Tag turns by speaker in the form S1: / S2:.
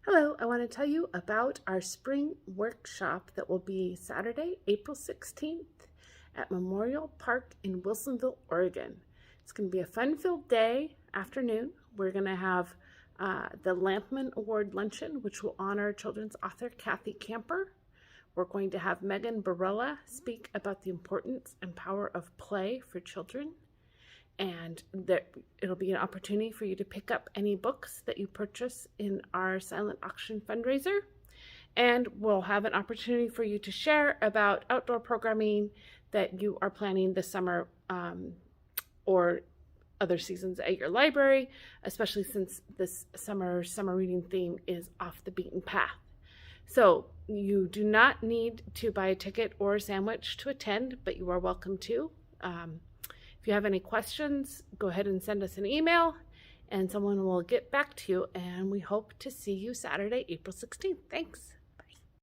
S1: Hello, I want to tell you about our spring workshop that will be Saturday, April 16th at Memorial Park in Wilsonville, Oregon. It's going to be a fun-filled day, afternoon. We're going to have the Lampman Award Luncheon, which will honor children's author Cathy Camper. We're going to have Megan Barella speak about the importance and power of play for children. And it'll be an opportunity for you to pick up any books that you purchase in our silent auction fundraiser. And we'll have an opportunity for you to share about outdoor programming that you are planning this summer or other seasons at your library, especially since this summer reading theme is off the beaten path. So you do not need to buy a ticket or a sandwich to attend, but you are welcome to. If you have any questions, go ahead and send us an email and someone will get back to you, and we hope to see you Saturday, April 16th. Thanks.